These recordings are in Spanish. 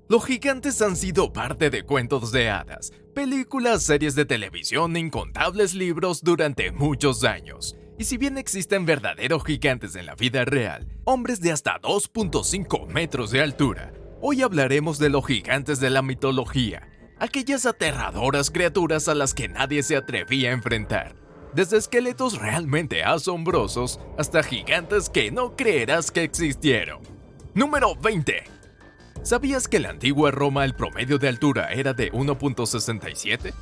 Los gigantes han sido parte de cuentos de hadas, películas, series de televisión e incontables libros durante muchos años. Y si bien existen verdaderos gigantes en la vida real, hombres de hasta 2.5 metros de altura, hoy hablaremos de los gigantes de la mitología, aquellas aterradoras criaturas a las que nadie se atrevía a enfrentar. Desde esqueletos realmente asombrosos hasta gigantes que no creerás que existieron. Número 20. ¿Sabías que en la antigua Roma el promedio de altura era de 1.67?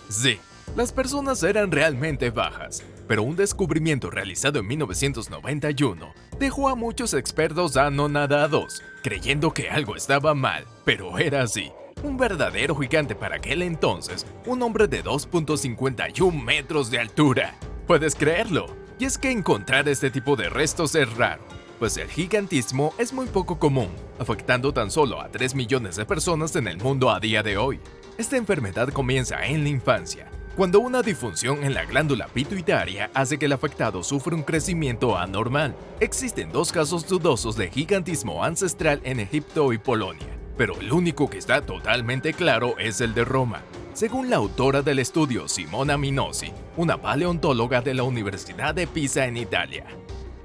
Sí, las personas eran realmente bajas, pero un descubrimiento realizado en 1991 dejó a muchos expertos anonadados, creyendo que algo estaba mal, pero era así. Un verdadero gigante para aquel entonces, un hombre de 2.51 metros de altura. ¿Puedes creerlo? Y es que encontrar este tipo de restos es raro, pues el gigantismo es muy poco común, afectando tan solo a 3 millones de personas en el mundo a día de hoy. Esta enfermedad comienza en la infancia, cuando una disfunción en la glándula pituitaria hace que el afectado sufra un crecimiento anormal. Existen 2 casos dudosos de gigantismo ancestral en Egipto y Polonia, pero el único que está totalmente claro es el de Roma, según la autora del estudio Simona Minosi, una paleontóloga de la Universidad de Pisa en Italia.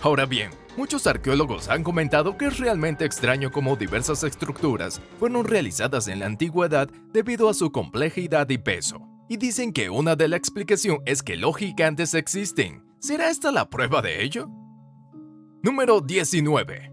Ahora bien, muchos arqueólogos han comentado que es realmente extraño cómo diversas estructuras fueron realizadas en la antigüedad debido a su complejidad y peso. Y dicen que una de la explicación es que los gigantes existen. ¿Será esta la prueba de ello? Número 19.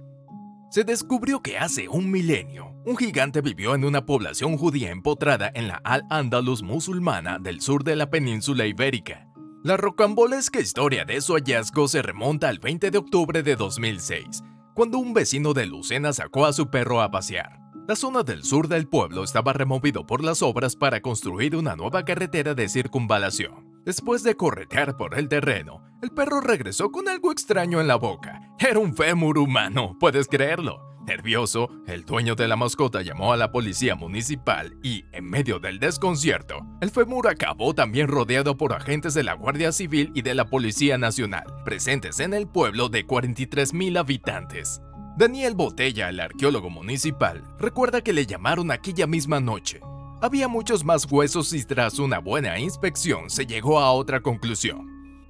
Se descubrió que hace un milenio, un gigante vivió en una población judía empotrada en la Al-Ándalus musulmana del sur de la península ibérica. La rocambolesca historia de su hallazgo se remonta al 20 de octubre de 2006, cuando un vecino de Lucena sacó a su perro a pasear. La zona del sur del pueblo estaba removido por las obras para construir una nueva carretera de circunvalación. Después de corretear por el terreno, el perro regresó con algo extraño en la boca. Era un fémur humano, ¿puedes creerlo? Nervioso, el dueño de la mascota llamó a la policía municipal y, en medio del desconcierto, el fémur acabó también rodeado por agentes de la Guardia Civil y de la Policía Nacional, presentes en el pueblo de 43,000 habitantes. Daniel Botella, el arqueólogo municipal, recuerda que le llamaron aquella misma noche. Había muchos más huesos y tras una buena inspección se llegó a otra conclusión.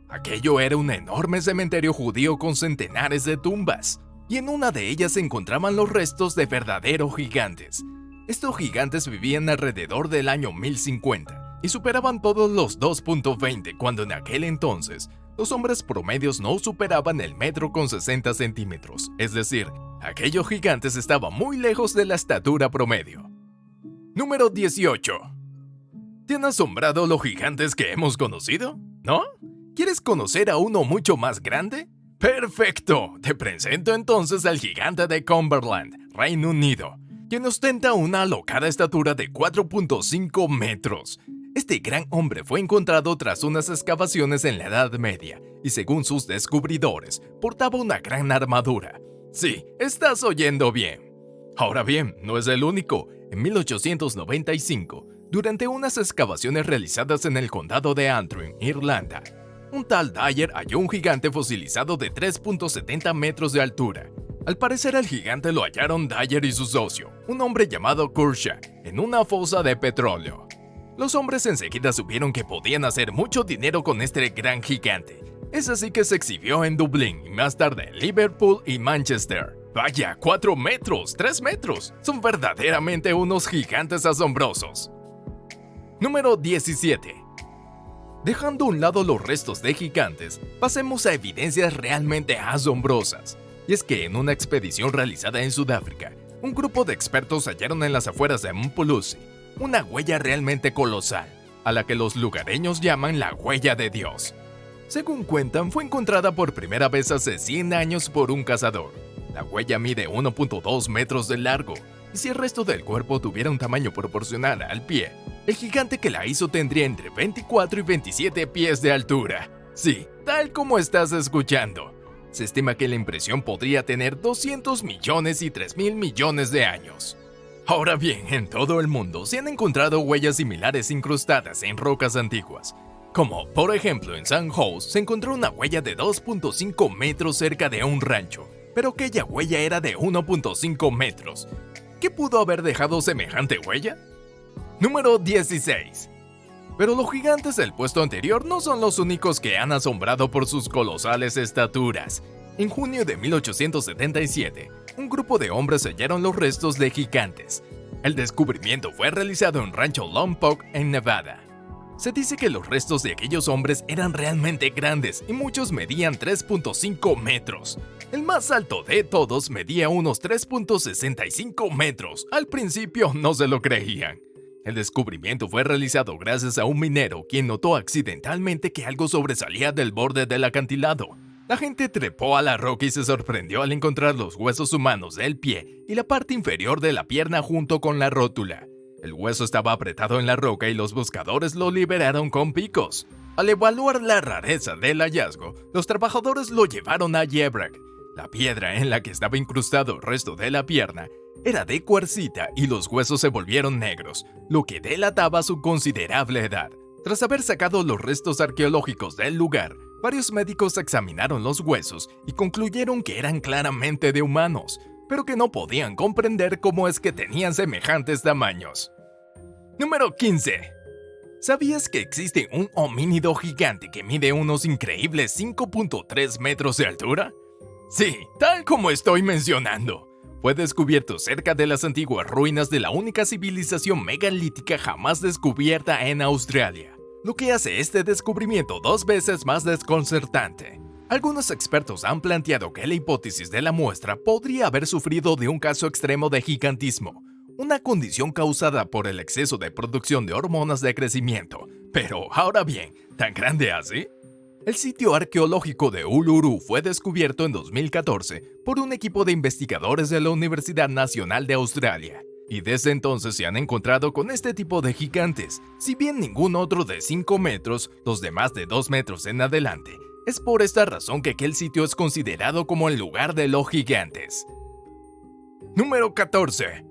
Aquello era un enorme cementerio judío con centenares de tumbas, y en una de ellas se encontraban los restos de verdaderos gigantes. Estos gigantes vivían alrededor del año 1050 y superaban todos los 2.20 cuando en aquel entonces los hombres promedios no superaban el 1,60 m, es decir, aquellos gigantes estaban muy lejos de la estatura promedio. Número 18. ¿Te han asombrado los gigantes que hemos conocido? ¿No? ¿Quieres conocer a uno mucho más grande? ¡Perfecto! Te presento entonces al gigante de Cumberland, Reino Unido, quien ostenta una alocada estatura de 4.5 metros. Este gran hombre fue encontrado tras unas excavaciones en la Edad Media y, según sus descubridores, portaba una gran armadura. Sí, estás oyendo bien. Ahora bien, no es el único. En 1895, durante unas excavaciones realizadas en el condado de Antrim, Irlanda, un tal Dyer halló un gigante fosilizado de 3.70 metros de altura. Al parecer el gigante lo hallaron Dyer y su socio, un hombre llamado Kershaw, en una fosa de petróleo. Los hombres enseguida supieron que podían hacer mucho dinero con este gran gigante. Es así que se exhibió en Dublín y más tarde en Liverpool y Manchester. Vaya, 4 metros, 3 metros. Son verdaderamente unos gigantes asombrosos. Número 17. Dejando a un lado los restos de gigantes, pasemos a evidencias realmente asombrosas. Y es que en una expedición realizada en Sudáfrica, un grupo de expertos hallaron en las afueras de Mpuluzi una huella realmente colosal, a la que los lugareños llaman la huella de Dios. Según cuentan, fue encontrada por primera vez hace 100 años por un cazador. La huella mide 1.2 metros de largo, y si el resto del cuerpo tuviera un tamaño proporcional al pie, el gigante que la hizo tendría entre 24 y 27 pies de altura. Sí, tal como estás escuchando. Se estima que la impresión podría tener 200 millones y 3,000 millones de años. Ahora bien, en todo el mundo se han encontrado huellas similares incrustadas en rocas antiguas, como por ejemplo en San Jose se encontró una huella de 2.5 metros cerca de un rancho, pero aquella huella era de 1.5 metros. ¿Qué pudo haber dejado semejante huella? Número 16. Pero los gigantes del puesto anterior no son los únicos que han asombrado por sus colosales estaturas. En junio de 1877, un grupo de hombres hallaron los restos de gigantes. El descubrimiento fue realizado en Rancho Lompoc, en Nevada. Se dice que los restos de aquellos hombres eran realmente grandes y muchos medían 3.5 metros. El más alto de todos medía unos 3.65 metros. Al principio no se lo creían. El descubrimiento fue realizado gracias a un minero quien notó accidentalmente que algo sobresalía del borde del acantilado. La gente trepó a la roca y se sorprendió al encontrar los huesos humanos del pie y la parte inferior de la pierna junto con la rótula. El hueso estaba apretado en la roca y los buscadores lo liberaron con picos. Al evaluar la rareza del hallazgo, los trabajadores lo llevaron a Yebrek. La piedra en la que estaba incrustado el resto de la pierna era de cuarcita y los huesos se volvieron negros, lo que delataba su considerable edad. Tras haber sacado los restos arqueológicos del lugar, varios médicos examinaron los huesos y concluyeron que eran claramente de humanos, pero que no podían comprender cómo es que tenían semejantes tamaños. Número 15. ¿Sabías que existe un homínido gigante que mide unos increíbles 5.3 metros de altura? Sí, tal como estoy mencionando. Fue descubierto cerca de las antiguas ruinas de la única civilización megalítica jamás descubierta en Australia, lo que hace este descubrimiento 2 veces más desconcertante. Algunos expertos han planteado que la hipótesis de la muestra podría haber sufrido de un caso extremo de gigantismo, una condición causada por el exceso de producción de hormonas de crecimiento. Pero, ahora bien, ¿tan grande así? El sitio arqueológico de Uluru fue descubierto en 2014 por un equipo de investigadores de la Universidad Nacional de Australia, y desde entonces se han encontrado con este tipo de gigantes. Si bien ningún otro de 5 metros, los demás de 2 metros en adelante. Es por esta razón que aquel sitio es considerado como el lugar de los gigantes. Número 14.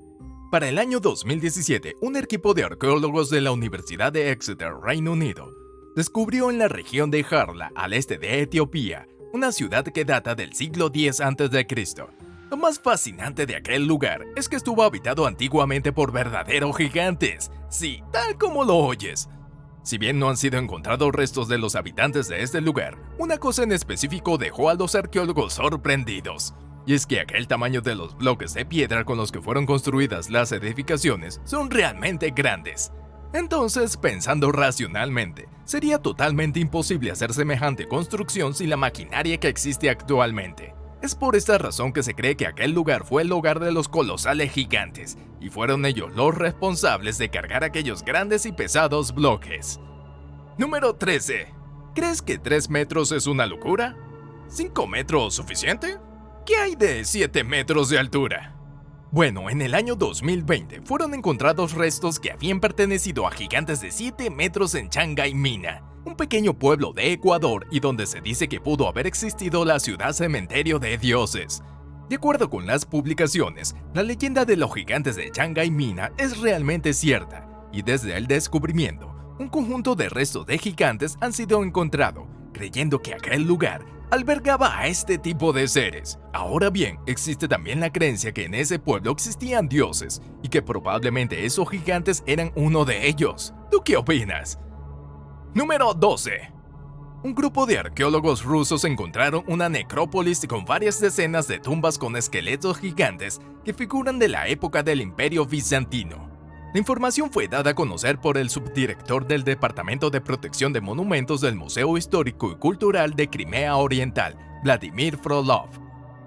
Para el año 2017, un equipo de arqueólogos de la Universidad de Exeter, Reino Unido, descubrió en la región de Harla, al este de Etiopía, una ciudad que data del siglo X a.C. Lo más fascinante de aquel lugar es que estuvo habitado antiguamente por verdaderos gigantes. Sí, tal como lo oyes. Si bien no han sido encontrados restos de los habitantes de este lugar, una cosa en específico dejó a los arqueólogos sorprendidos. Y es que aquel tamaño de los bloques de piedra con los que fueron construidas las edificaciones son realmente grandes. Entonces, pensando racionalmente, sería totalmente imposible hacer semejante construcción sin la maquinaria que existe actualmente. Es por esta razón que se cree que aquel lugar fue el hogar de los colosales gigantes, y fueron ellos los responsables de cargar aquellos grandes y pesados bloques. Número 13. ¿Crees que 3 metros es una locura? ¿5 metros suficiente? ¿Qué hay de 7 metros de altura? Bueno, en el año 2020 fueron encontrados restos que habían pertenecido a gigantes de 7 metros en Chiang Mina, un pequeño pueblo de Ecuador y donde se dice que pudo haber existido la ciudad cementerio de dioses. De acuerdo con las publicaciones, la leyenda de los gigantes de Chiang Mina es realmente cierta, y desde el descubrimiento, un conjunto de restos de gigantes han sido encontrados, creyendo que aquel lugar albergaba a este tipo de seres. Ahora bien, existe también la creencia que en ese pueblo existían dioses y que probablemente esos gigantes eran uno de ellos. ¿Tú qué opinas? Número 12. Un grupo de arqueólogos rusos encontraron una necrópolis con varias decenas de tumbas con esqueletos gigantes que figuran de la época del Imperio Bizantino. La información fue dada a conocer por el subdirector del Departamento de Protección de Monumentos del Museo Histórico y Cultural de Crimea Oriental, Vladimir Frolov.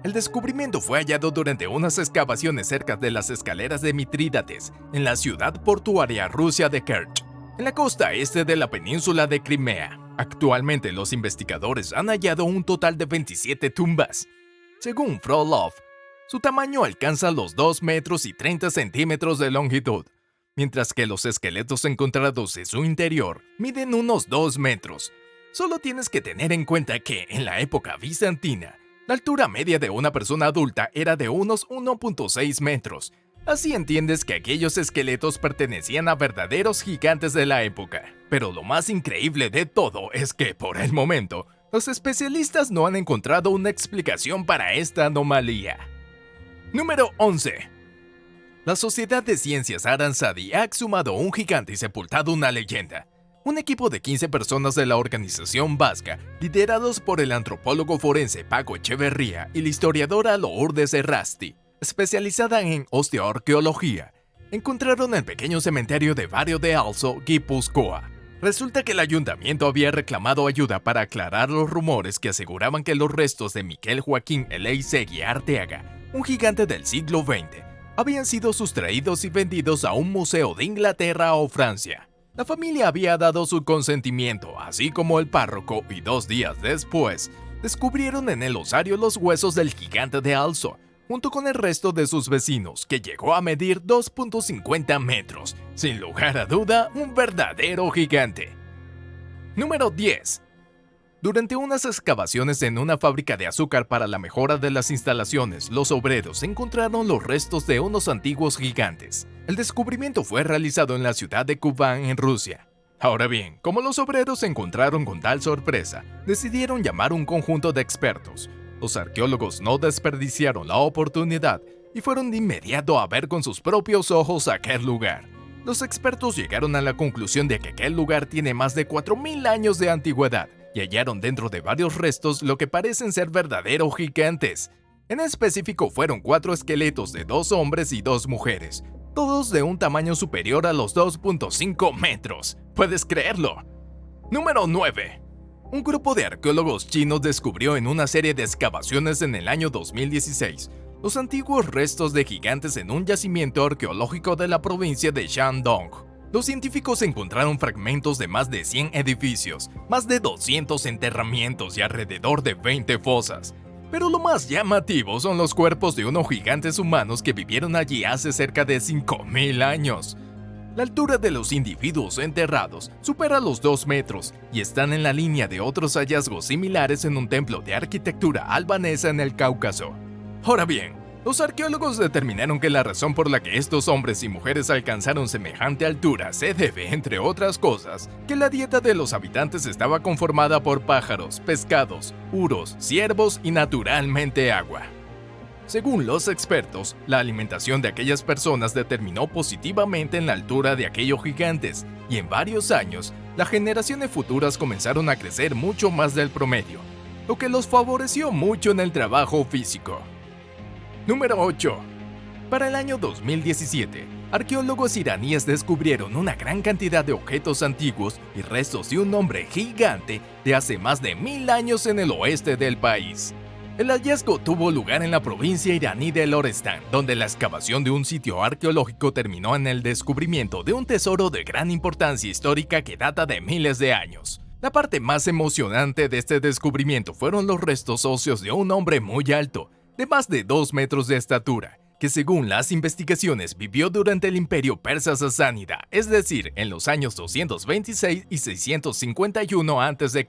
El descubrimiento fue hallado durante unas excavaciones cerca de las escaleras de Mitrídates, en la ciudad portuaria rusa de Kerch, en la costa este de la península de Crimea. Actualmente los investigadores han hallado un total de 27 tumbas. Según Frolov, su tamaño alcanza los 2 metros y 30 centímetros de longitud, mientras que los esqueletos encontrados en su interior miden unos 2 metros. Solo tienes que tener en cuenta que, en la época bizantina, la altura media de una persona adulta era de unos 1.6 metros. Así entiendes que aquellos esqueletos pertenecían a verdaderos gigantes de la época. Pero lo más increíble de todo es que, por el momento, los especialistas no han encontrado una explicación para esta anomalía. Número 11. La Sociedad de Ciencias Aranzadi ha exhumado un gigante y sepultado una leyenda. Un equipo de 15 personas de la organización vasca, liderados por el antropólogo forense Paco Echeverría y la historiadora Lourdes Errasti, especializada en osteoarqueología, encontraron el pequeño cementerio de Barrio de Alzo, Guipúzcoa. Resulta que el ayuntamiento había reclamado ayuda para aclarar los rumores que aseguraban que los restos de Miquel Joaquín Eleizegui Arteaga, un gigante del siglo XX, habían sido sustraídos y vendidos a un museo de Inglaterra o Francia. La familia había dado su consentimiento, así como el párroco, y 2 días después, descubrieron en el osario los huesos del gigante de Alzo, junto con el resto de sus vecinos, que llegó a medir 2.50 metros. Sin lugar a duda, un verdadero gigante. Número 10. Durante unas excavaciones en una fábrica de azúcar para la mejora de las instalaciones, los obreros encontraron los restos de unos antiguos gigantes. El descubrimiento fue realizado en la ciudad de Kubán, en Rusia. Ahora bien, como los obreros se encontraron con tal sorpresa, decidieron llamar a un conjunto de expertos. Los arqueólogos no desperdiciaron la oportunidad y fueron de inmediato a ver con sus propios ojos aquel lugar. Los expertos llegaron a la conclusión de que aquel lugar tiene más de 4.000 años de antigüedad y hallaron dentro de varios restos lo que parecen ser verdaderos gigantes. En específico fueron 4 esqueletos de 2 hombres y 2 mujeres, todos de un tamaño superior a los 2.5 metros. ¿Puedes creerlo? Número 9. Un grupo de arqueólogos chinos descubrió en una serie de excavaciones en el año 2016 los antiguos restos de gigantes en un yacimiento arqueológico de la provincia de Shandong. Los científicos encontraron fragmentos de más de 100 edificios, más de 200 enterramientos y alrededor de 20 fosas. Pero lo más llamativo son los cuerpos de unos gigantes humanos que vivieron allí hace cerca de 5.000 años. La altura de los individuos enterrados supera los 2 metros y están en la línea de otros hallazgos similares en un templo de arquitectura albanesa en el Cáucaso. Ahora bien, los arqueólogos determinaron que la razón por la que estos hombres y mujeres alcanzaron semejante altura se debe, entre otras cosas, que la dieta de los habitantes estaba conformada por pájaros, pescados, uros, ciervos y naturalmente agua. Según los expertos, la alimentación de aquellas personas determinó positivamente en la altura de aquellos gigantes, y en varios años, las generaciones futuras comenzaron a crecer mucho más del promedio, lo que los favoreció mucho en el trabajo físico. Número 8. Para el año 2017, arqueólogos iraníes descubrieron una gran cantidad de objetos antiguos y restos de un hombre gigante de hace más de 1000 años en el oeste del país. El hallazgo tuvo lugar en la provincia iraní de Lorestán, donde la excavación de un sitio arqueológico terminó en el descubrimiento de un tesoro de gran importancia histórica que data de miles de años. La parte más emocionante de este descubrimiento fueron los restos óseos de un hombre muy alto, de más de 2 metros de estatura, que según las investigaciones vivió durante el imperio persa sasánida, es decir, en los años 226 y 651 a.C.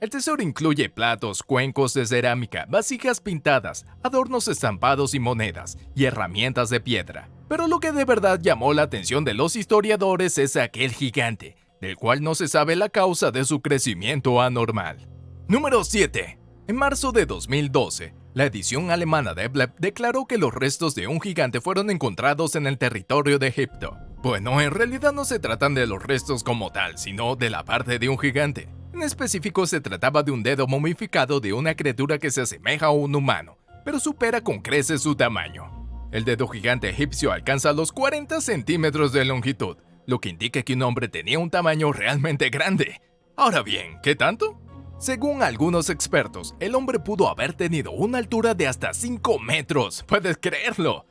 El tesoro incluye platos, cuencos de cerámica, vasijas pintadas, adornos estampados y monedas, y herramientas de piedra. Pero lo que de verdad llamó la atención de los historiadores es aquel gigante, del cual no se sabe la causa de su crecimiento anormal. Número 7. En marzo de 2012, la edición alemana de Blep declaró que los restos de un gigante fueron encontrados en el territorio de Egipto. Bueno, en realidad no se tratan de los restos como tal, sino de la parte de un gigante. En específico, se trataba de un dedo momificado de una criatura que se asemeja a un humano, pero supera con creces su tamaño. El dedo gigante egipcio alcanza los 40 centímetros de longitud, lo que indica que un hombre tenía un tamaño realmente grande. Ahora bien, ¿qué tanto? Según algunos expertos, el hombre pudo haber tenido una altura de hasta 5 metros, ¿puedes creerlo?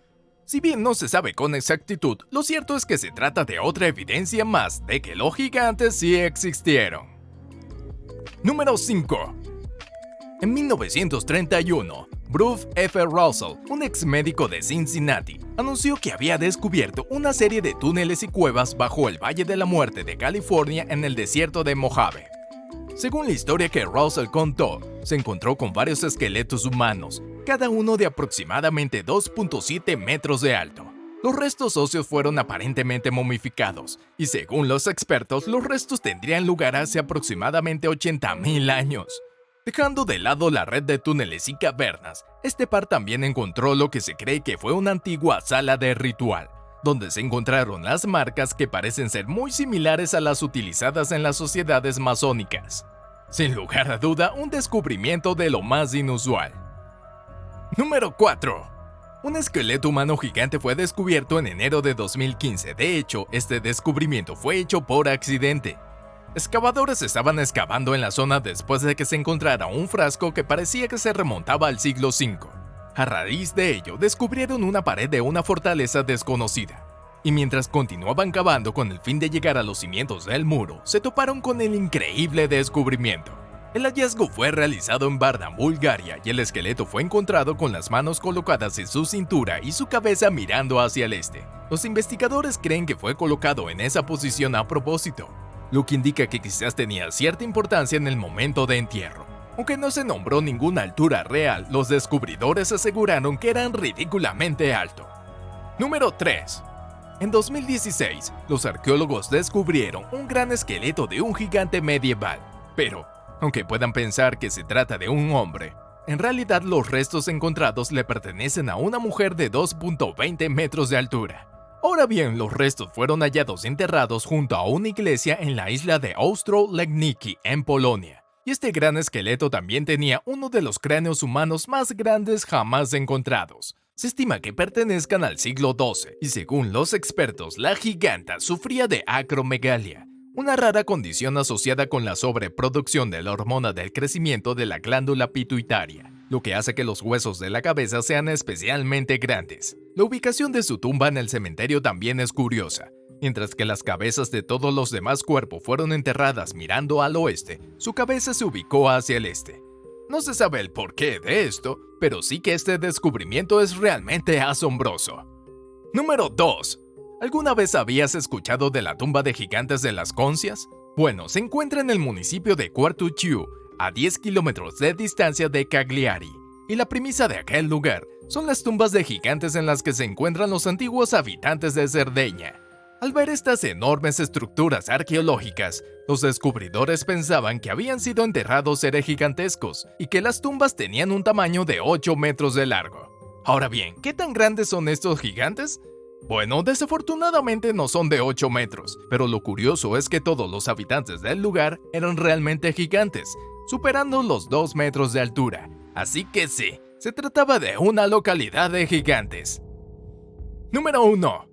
Si bien no se sabe con exactitud, lo cierto es que se trata de otra evidencia más de que los gigantes sí existieron. Número 5. En 1931, Bruce F. Russell, un ex médico de Cincinnati, anunció que había descubierto una serie de túneles y cuevas bajo el Valle de la Muerte de California en el desierto de Mojave. Según la historia que Russell contó, se encontró con varios esqueletos humanos, cada uno de aproximadamente 2.7 metros de alto. Los restos óseos fueron aparentemente momificados, y según los expertos, los restos tendrían lugar hace aproximadamente 80.000 años. Dejando de lado la red de túneles y cavernas, este par también encontró lo que se cree que fue una antigua sala de ritual, donde se encontraron las marcas que parecen ser muy similares a las utilizadas en las sociedades masónicas. Sin lugar a duda, un descubrimiento de lo más inusual. Número 4. Un esqueleto humano gigante fue descubierto en enero de 2015. De hecho, este descubrimiento fue hecho por accidente. Excavadores estaban excavando en la zona después de que se encontrara un frasco que parecía que se remontaba al siglo V. A raíz de ello, descubrieron una pared de una fortaleza desconocida. Y mientras continuaban cavando con el fin de llegar a los cimientos del muro, se toparon con el increíble descubrimiento. El hallazgo fue realizado en Varna, Bulgaria, y el esqueleto fue encontrado con las manos colocadas en su cintura y su cabeza mirando hacia el este. Los investigadores creen que fue colocado en esa posición a propósito, lo que indica que quizás tenía cierta importancia en el momento de entierro. Aunque no se nombró ninguna altura real, los descubridores aseguraron que eran ridículamente alto. Número 3. En 2016, los arqueólogos descubrieron un gran esqueleto de un gigante medieval. Pero, aunque puedan pensar que se trata de un hombre, en realidad los restos encontrados le pertenecen a una mujer de 2.20 metros de altura. Ahora bien, los restos fueron hallados enterrados junto a una iglesia en la isla de Ostrolegnicki, en Polonia. Y este gran esqueleto también tenía uno de los cráneos humanos más grandes jamás encontrados. Se estima que pertenezcan al siglo XII, y según los expertos, la giganta sufría de acromegalia, una rara condición asociada con la sobreproducción de la hormona del crecimiento de la glándula pituitaria, lo que hace que los huesos de la cabeza sean especialmente grandes. La ubicación de su tumba en el cementerio también es curiosa. Mientras que las cabezas de todos los demás cuerpos fueron enterradas mirando al oeste, su cabeza se ubicó hacia el este. No se sabe el porqué de esto, pero sí que este descubrimiento es realmente asombroso. Número 2. ¿Alguna vez habías escuchado de la tumba de gigantes de las Concias? Bueno, se encuentra en el municipio de Quartu-Chiu, a 10 kilómetros de distancia de Cagliari. Y la premisa de aquel lugar son las tumbas de gigantes en las que se encuentran los antiguos habitantes de Cerdeña. Al ver estas enormes estructuras arqueológicas, los descubridores pensaban que habían sido enterrados seres gigantescos y que las tumbas tenían un tamaño de 8 metros de largo. Ahora bien, ¿qué tan grandes son estos gigantes? Bueno, desafortunadamente no son de 8 metros, pero lo curioso es que todos los habitantes del lugar eran realmente gigantes, superando los 2 metros de altura. Así que sí, se trataba de una localidad de gigantes. Número 1.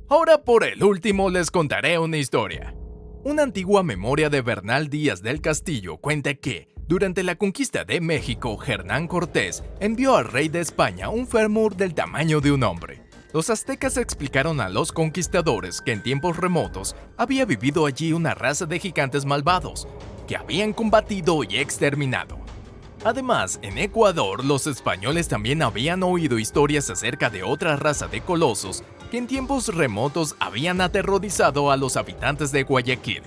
Ahora por el último les contaré una historia. Una antigua memoria de Bernal Díaz del Castillo cuenta que, durante la conquista de México, Hernán Cortés envió al rey de España un fémur del tamaño de un hombre. Los aztecas explicaron a los conquistadores que en tiempos remotos había vivido allí una raza de gigantes malvados, que habían combatido y exterminado. Además, en Ecuador, los españoles también habían oído historias acerca de otra raza de colosos que en tiempos remotos habían aterrorizado a los habitantes de Guayaquil.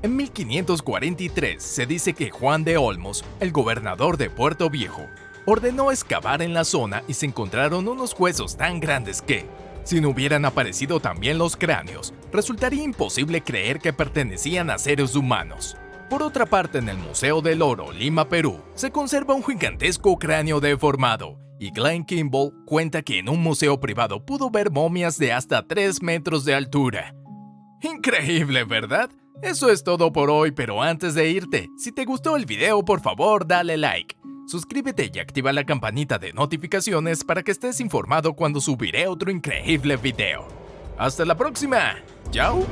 En 1543 se dice que Juan de Olmos, el gobernador de Puerto Viejo, ordenó excavar en la zona y se encontraron unos huesos tan grandes que, si no hubieran aparecido también los cráneos, resultaría imposible creer que pertenecían a seres humanos. Por otra parte, en el Museo del Oro, Lima, Perú, se conserva un gigantesco cráneo deformado, y Glenn Kimball cuenta que en un museo privado pudo ver momias de hasta 3 metros de altura. Increíble, ¿verdad? Eso es todo por hoy, pero antes de irte, si te gustó el video, por favor dale like, suscríbete y activa la campanita de notificaciones para que estés informado cuando subiré otro increíble video. ¡Hasta la próxima! ¡Chao!